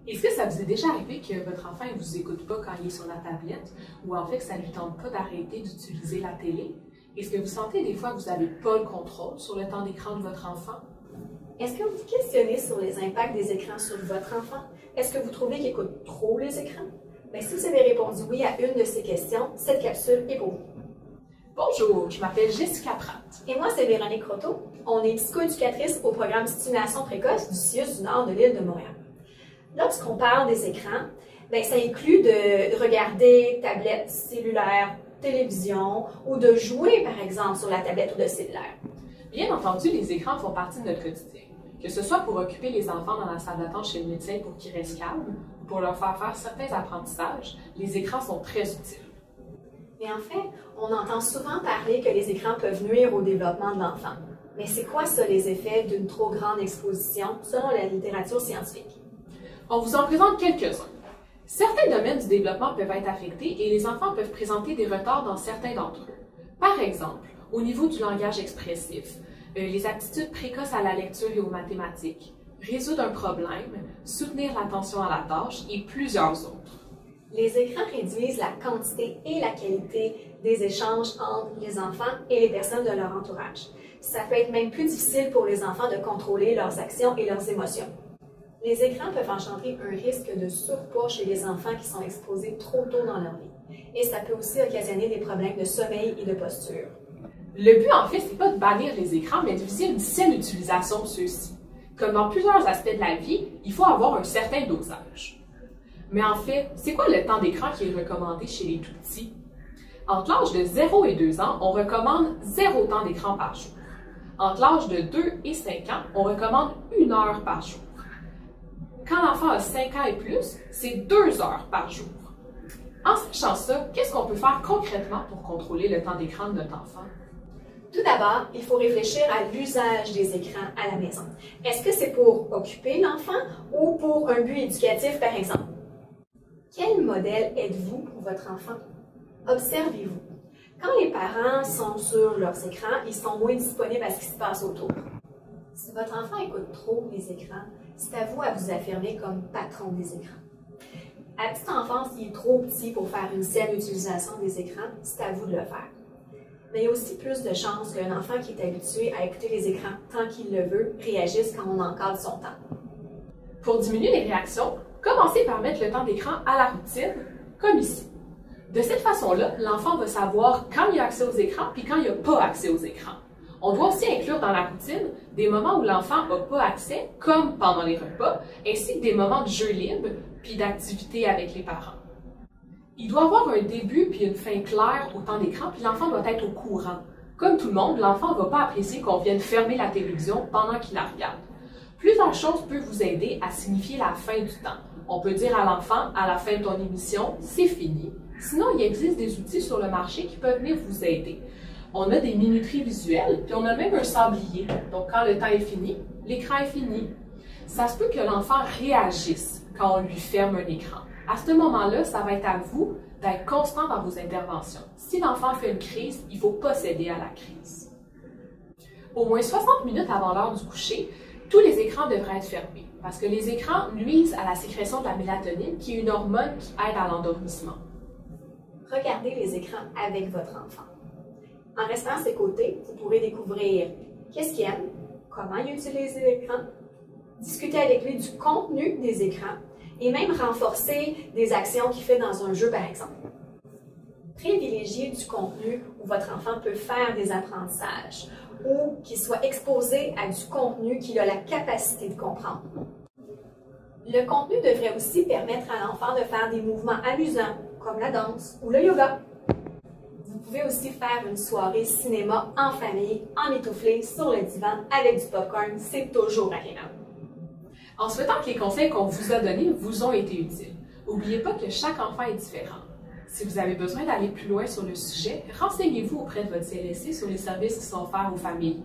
Est-ce que ça vous est déjà arrivé que votre enfant ne vous écoute pas quand il est sur la tablette ou en fait que ça ne lui tente pas d'arrêter d'utiliser la télé? Est-ce que vous sentez des fois que vous n'avez pas le contrôle sur le temps d'écran de votre enfant? Est-ce que vous vous questionnez sur les impacts des écrans sur votre enfant? Est-ce que vous trouvez qu'il écoute trop les écrans? Bien, si vous avez répondu oui à une de ces questions, cette capsule est pour vous. Bonjour, je m'appelle Jessica Pratt. Et moi, c'est Véronique Croteau. On est psychoéducatrice au programme Stimulation précoce du CIUS du Nord de l'île de Montréal. Lorsqu'on parle des écrans, bien, ça inclut de regarder tablette, cellulaire, télévision ou de jouer, par exemple, sur la tablette ou le cellulaire. Bien entendu, les écrans font partie de notre quotidien. Que ce soit pour occuper les enfants dans la salle d'attente chez le médecin pour qu'ils restent calmes ou pour leur faire faire certains apprentissages, les écrans sont très utiles. Mais en fait, on entend souvent parler que les écrans peuvent nuire au développement de l'enfant. Mais c'est quoi ça, les effets d'une trop grande exposition, selon la littérature scientifique? On vous en présente quelques-uns. Certains domaines du développement peuvent être affectés et les enfants peuvent présenter des retards dans certains d'entre eux. Par exemple, au niveau du langage expressif, les aptitudes précoces à la lecture et aux mathématiques, résoudre un problème, soutenir l'attention à la tâche et plusieurs autres. Les écrans réduisent la quantité et la qualité des échanges entre les enfants et les personnes de leur entourage. Ça peut être même plus difficile pour les enfants de contrôler leurs actions et leurs émotions. Les écrans peuvent engendrer un risque de surpoids chez les enfants qui sont exposés trop tôt dans leur vie. Et ça peut aussi occasionner des problèmes de sommeil et de posture. Le but, en fait, c'est pas de bannir les écrans, mais de viser une saine utilisation de ceux-ci. Comme dans plusieurs aspects de la vie, il faut avoir un certain dosage. Mais en fait, c'est quoi le temps d'écran qui est recommandé chez les tout-petits? Entre l'âge de 0 et 2 ans, on recommande 0 temps d'écran par jour. Entre l'âge de 2 et 5 ans, on recommande 1 heure par jour. Quand l'enfant a 5 ans et plus, c'est 2 heures par jour. En sachant ça, qu'est-ce qu'on peut faire concrètement pour contrôler le temps d'écran de notre enfant? Tout d'abord, il faut réfléchir à l'usage des écrans à la maison. Est-ce que c'est pour occuper l'enfant ou pour un but éducatif, par exemple? Quel modèle êtes-vous pour votre enfant? Observez-vous. Quand les parents sont sur leurs écrans, ils sont moins disponibles à ce qui se passe autour. Si votre enfant écoute trop les écrans, c'est à vous à vous affirmer comme patron des écrans. À petite enfance, il est trop petit pour faire une saine utilisation des écrans, c'est à vous de le faire. Mais il y a aussi plus de chances qu'un enfant qui est habitué à écouter les écrans tant qu'il le veut réagisse quand on encadre son temps. Pour diminuer les réactions, commencez par mettre le temps d'écran à la routine, comme ici. De cette façon-là, l'enfant va savoir quand il a accès aux écrans puis quand il n'a pas accès aux écrans. On doit aussi inclure dans la routine des moments où l'enfant n'a pas accès, comme pendant les repas, ainsi que des moments de jeu libre puis d'activité avec les parents. Il doit avoir un début puis une fin claire au temps d'écran, puis l'enfant doit être au courant. Comme tout le monde, l'enfant ne va pas apprécier qu'on vienne fermer la télévision pendant qu'il la regarde. Plusieurs choses peuvent vous aider à signifier la fin du temps. On peut dire à l'enfant, à la fin de ton émission, c'est fini. Sinon, il existe des outils sur le marché qui peuvent venir vous aider. On a des minuteries visuelles, puis on a même un sablier. Donc, quand le temps est fini, l'écran est fini. Ça se peut que l'enfant réagisse quand on lui ferme un écran. À ce moment-là, ça va être à vous d'être constant dans vos interventions. Si l'enfant fait une crise, il ne faut pas céder à la crise. Au moins 60 minutes avant l'heure du coucher, tous les écrans devraient être fermés parce que les écrans nuisent à la sécrétion de la mélatonine, qui est une hormone qui aide à l'endormissement. Regardez les écrans avec votre enfant. En restant à ses côtés, vous pourrez découvrir qu'est-ce qu'il aime, comment il utilise l'écran, discuter avec lui du contenu des écrans et même renforcer des actions qu'il fait dans un jeu, par exemple. Privilégiez du contenu où votre enfant peut faire des apprentissages ou qu'il soit exposé à du contenu qu'il a la capacité de comprendre. Le contenu devrait aussi permettre à l'enfant de faire des mouvements amusants, comme la danse ou le yoga. Vous pouvez aussi faire une soirée cinéma en famille, emmitouflée sur le divan avec du popcorn, c'est toujours agréable. En souhaitant que les conseils qu'on vous a donnés vous ont été utiles, n'oubliez pas que chaque enfant est différent. Si vous avez besoin d'aller plus loin sur le sujet, renseignez-vous auprès de votre CLSC sur les services qui sont offerts aux familles.